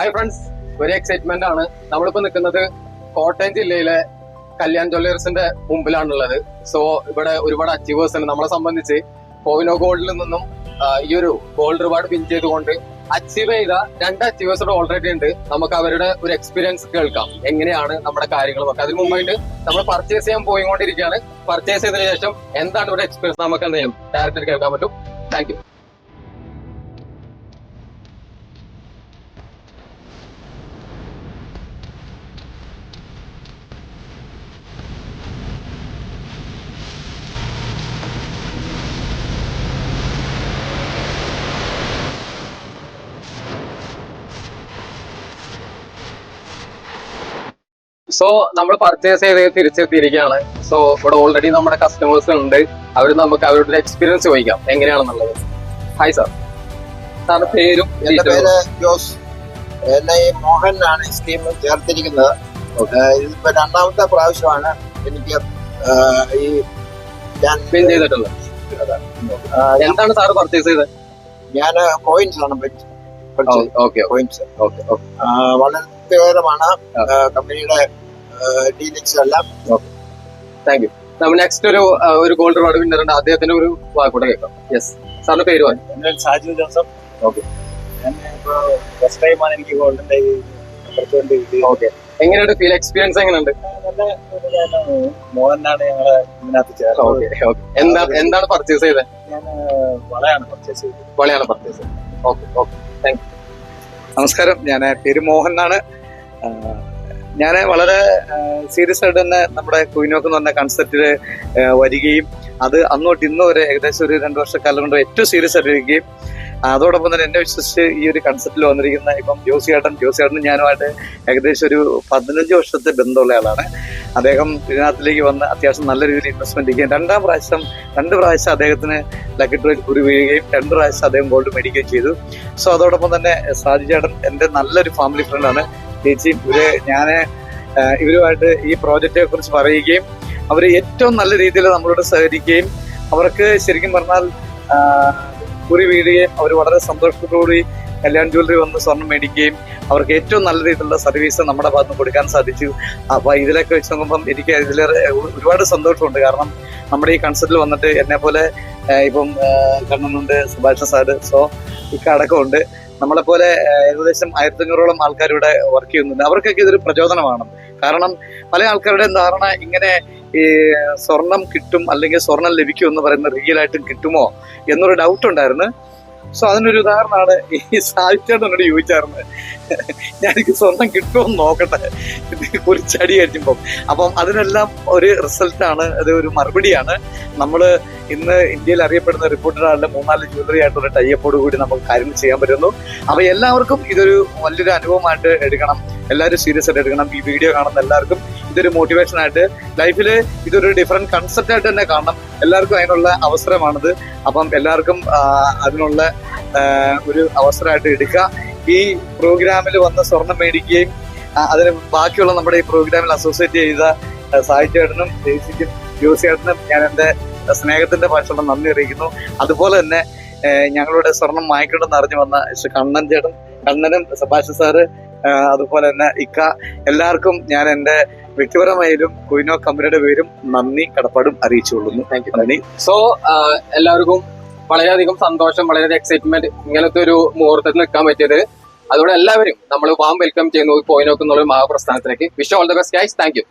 Hi friends, ഒരു excitement ആണ്. നമ്മളിപ്പോ നിൽക്കുന്നത് കോട്ടയം ജില്ലയിലെ കല്യാൺ ജ്വല്ലേഴ്സിന്റെ മുമ്പിലാണുള്ളത്. സോ ഇവിടെ ഒരുപാട് അച്ചീവേഴ്സ് ഉണ്ട്. നമ്മളെ സംബന്ധിച്ച് കോവിനോ ഗോൾഡിൽ നിന്നും ഈ ഒരു ഗോൾഡ് റിവാർഡ് വിൻ ചെയ്തുകൊണ്ട് അച്ചീവ് ചെയ്ത 2 അച്ചീവേഴ്സ് ഓൾറെഡി ഉണ്ട്. നമുക്ക് അവരുടെ ഒരു എക്സ്പീരിയൻസ് കേൾക്കാം, എങ്ങനെയാണ് നമ്മുടെ കാര്യങ്ങളൊക്കെ. അതിന് മുമ്പായിട്ട് നമ്മൾ പർച്ചേസ് ചെയ്യാൻ പോയിക്കൊണ്ടിരിക്കുകയാണ്. പർച്ചേസ് ചെയ്തതിനു ശേഷം എന്താണ് ഇവിടെ എക്സ്പീരിയൻസ് നമുക്ക് എന്ത് ചെയ്യും ഡയറക്റ്റ് കേൾക്കാൻ പറ്റും. Thank you. സോ നമ്മൾ പർച്ചേസ് ചെയ്ത് തിരിച്ചെത്തിയിരിക്കുകയാണ്. സോ ഇവിടെ ഓൾറെഡി നമ്മുടെ കസ്റ്റമേഴ്സ് ഉണ്ട്. അവർ നമുക്ക് അവരുടെ എക്സ്പീരിയൻസ് ചോദിക്കാം എങ്ങനെയാണെന്നുള്ളത്. ഹായ് സാർ, സാറിന്റെ പേരും? എന്റെ പേര് ജോസ്. എന്നെ ഈ മോഹൻ ആണ് ഈ സ്കീം ചേർത്തിരിക്കുന്നത്. ഇതിപ്പോ 2ാമത്തെ പ്രാവശ്യമാണ് എനിക്ക് ഈ വിൻ ചെയ്തിട്ടുള്ളത്. എന്താണ് സാർ പർച്ചേസ് ചെയ്തത്? ഞാൻ കോയിൻസ് ആണ് കോയിൻസ്. വളരെ തൃപ്തികരമാണ് കമ്പനിയുടെ ഡീലിങ്സ് എല്ലാം. Thank you. നമ്മൾ നെക്സ്റ്റ് ഒരു ഗോൾഡ് റിവാർഡ് വിന്നർ ഉണ്ട്, അദ്ദേഹത്തിന്റെ ഒരു വാക്കൂടെ കേൾക്കാം. യെസ്, സാറിന്റെ പേര് പറഞ്ഞു? എന്റെ സാജു ജോസഫ്. ഓക്കെ, ഞാൻ ഇപ്പൊ ഫസ്റ്റ് ടൈമാണ് എനിക്ക് ഗോൾഡിന്റെ ഓക്കെ. എങ്ങനെയുണ്ട് ഫീൽ, എക്സ്പീരിയൻസ് എങ്ങനെയുണ്ട്? നല്ല മോഹനാണ് ഞങ്ങളെ ഇതിനകത്ത് ചേർന്നത്. Okay okay. എന്താണ് പർച്ചേസ് ചെയ്തത്? ഞാൻ വളയാണ് പർച്ചേസ് ചെയ്തത്. വളയാണ് പർച്ചേസ് ചെയ്തത്. Okay okay, thank you. നമസ്കാരം, ഞാൻ പേര് മോഹൻ എന്നാണ്. ഞാൻ വളരെ സീരിയസ് ആയിട്ട് തന്നെ നമ്മുടെ കുയിനോക്ക് എന്ന് പറഞ്ഞ കൺസെപ്റ്റില് വരികയും അത് അന്നോട്ട് ഇന്ന് വരെ ഏകദേശം ഒരു 2 വർഷക്കാലം കൊണ്ട് ഏറ്റവും സീരിയസ് ആയിട്ട് വരികയും അതോടൊപ്പം തന്നെ എന്നെ വിശ്വസിച്ച് ഈ ഒരു കൺസെപ്റ്റിൽ വന്നിരിക്കുന്ന ഇപ്പം ജോസിയേട്ടനും ഞാനുമായിട്ട് ഏകദേശം ഒരു 15 വർഷത്തെ ബന്ധമുള്ള ആളാണ്. അദ്ദേഹം ഇതിനകത്തിലേക്ക് വന്ന് അത്യാവശ്യം നല്ല രീതിയിൽ ഇൻവെസ്റ്റ്മെന്റ് ചെയ്യുകയും 2 പ്രാവശ്യം അദ്ദേഹത്തിന് ലക്കി ഡ്രോയിൽ കുറി വീഴുകയും 2 പ്രാവശ്യം അദ്ദേഹം ഗോൾഡ് മേടിക്കുകയും ചെയ്തു. സോ അതോടൊപ്പം തന്നെ സാജി ചേട്ടൻ എൻ്റെ നല്ലൊരു ഫാമിലി ഫ്രണ്ടാണ്. ചേച്ചിയും ഞാൻ ഇവരുമായിട്ട് ഈ പ്രോജക്റ്റിനെ കുറിച്ച് പറയുകയും അവർ ഏറ്റവും നല്ല രീതിയിൽ നമ്മളോട് സഹകരിക്കുകയും അവർക്ക് ശരിക്കും പറഞ്ഞാൽ കുറി വീഴുകയും അവർ വളരെ സന്തോഷത്തോടുകൂടി കല്യാൺ ജ്വല്ലറി വന്ന് സ്വർണം മേടിക്കുകയും അവർക്ക് ഏറ്റവും നല്ല രീതിയിലുള്ള സർവീസ് നമ്മുടെ ഭാഗത്ത് നിന്ന് കൊടുക്കാൻ സാധിച്ചു. അപ്പൊ ഇതിലൊക്കെ വെച്ച് നോക്കുമ്പം എനിക്ക് ഇതിലേറെ ഒരുപാട് സന്തോഷമുണ്ട്. കാരണം നമ്മുടെ ഈ കൺസെപ്റ്റിൽ വന്നിട്ട് എന്നെ പോലെ ഇപ്പം കണ്ണനുണ്ട്, സുഭാഷ് സാറ്, സോ ഇക്കടക്കമുണ്ട്. നമ്മളെപ്പോലെ ഏകദേശം 1500ഓളം ആൾക്കാരിവിടെ വർക്ക് ചെയ്യുന്നുണ്ട്. അവർക്കൊക്കെ ഇതൊരു പ്രചോദനമാണ്. കാരണം പല ആൾക്കാരുടെയും ധാരണ ഇങ്ങനെ ഈ സ്വർണം കിട്ടും അല്ലെങ്കിൽ സ്വർണം ലഭിക്കും എന്ന് പറയുന്നത് റിയൽ ആയിട്ടും കിട്ടുമോ എന്നൊരു ഡൗട്ട് ഉണ്ടായിരുന്നു. സോ അതിനൊരു ഉദാഹരണമാണ് ഈ സാഹിത്യോട് ചോദിച്ചായിരുന്നു, ഞാനെനിക്ക് സ്വർണം കിട്ടുമെന്ന് നോക്കട്ടെ ഒരു ചടി കഴിക്കുമ്പം. അപ്പം അതിനെല്ലാം ഒരു റിസൾട്ടാണ്, അത് ഒരു മറുപടിയാണ്. നമ്മൾ ഇന്ന് ഇന്ത്യയിൽ അറിയപ്പെടുന്ന റിപ്പോർട്ടറാളുടെ 3-4 ജ്വല്ലറി ആയിട്ടുള്ള ടൈപ്പോട് കൂടി നമുക്ക് കാര്യങ്ങൾ ചെയ്യാൻ പറ്റുന്നു. അപ്പൊ എല്ലാവർക്കും ഇതൊരു വലിയൊരു അനുഭവമായിട്ട് എടുക്കണം, എല്ലാവരും സീരിയസ് ആയിട്ട് എടുക്കണം. ഈ വീഡിയോ കാണുന്ന എല്ലാവർക്കും ഇതൊരു മോട്ടിവേഷൻ ആയിട്ട് ലൈഫിൽ ഇതൊരു ഡിഫറെന്റ് കൺസെപ്റ്റ് ആയിട്ട് തന്നെ കാണണം. എല്ലാവർക്കും അതിനുള്ള അവസരമാണിത്. അപ്പം എല്ലാവർക്കും അതിനുള്ള ഒരു അവസരമായിട്ട് എടുക്കുക. ഈ പ്രോഗ്രാമിൽ വന്ന് സ്വർണം മേടിക്കുകയും അതിന് ബാക്കിയുള്ള നമ്മുടെ ഈ പ്രോഗ്രാമിൽ അസോസിയേറ്റ് ചെയ്ത സാഹിത്യേട്ടനും ദേശിക്കും ജോസിയേട്ടനും ഞാൻ എൻ്റെ സ്നേഹത്തിന്റെ ഭാഷയുള്ള നന്ദി അറിയിക്കുന്നു. അതുപോലെ തന്നെ ഞങ്ങളുടെ സ്വർണം വാങ്ങിക്കണമെന്ന് അറിഞ്ഞു വന്ന കണ്ണനും സുഭാഷ് സാറ്, അതുപോലെ തന്നെ ഇക്ക, എല്ലാവർക്കും ഞാൻ എൻ്റെ വ്യക്തിപരമായാലും കുയിനോ കമ്പനിയുടെ പേരും നന്ദി കടപ്പാടും അറിയിച്ചുകൊള്ളുന്നു. Thank you. നന്ദി. സോ എല്ലാവർക്കും വളരെയധികം സന്തോഷം, വളരെ എക്സൈറ്റ്മെന്റ് ഇങ്ങനത്തെ ഒരു മുഹൂർത്തത്തിൽ നിൽക്കാൻ പറ്റിയത്. അതുകൊണ്ട് എല്ലാവരും നമ്മൾ വാം വെൽക്കം ചെയ്യുന്നു കുയിനോക്ക് എന്നുള്ള മഹാപ്രസ്ഥാനത്തിലേക്ക്. Wish all the best guys. Thank U.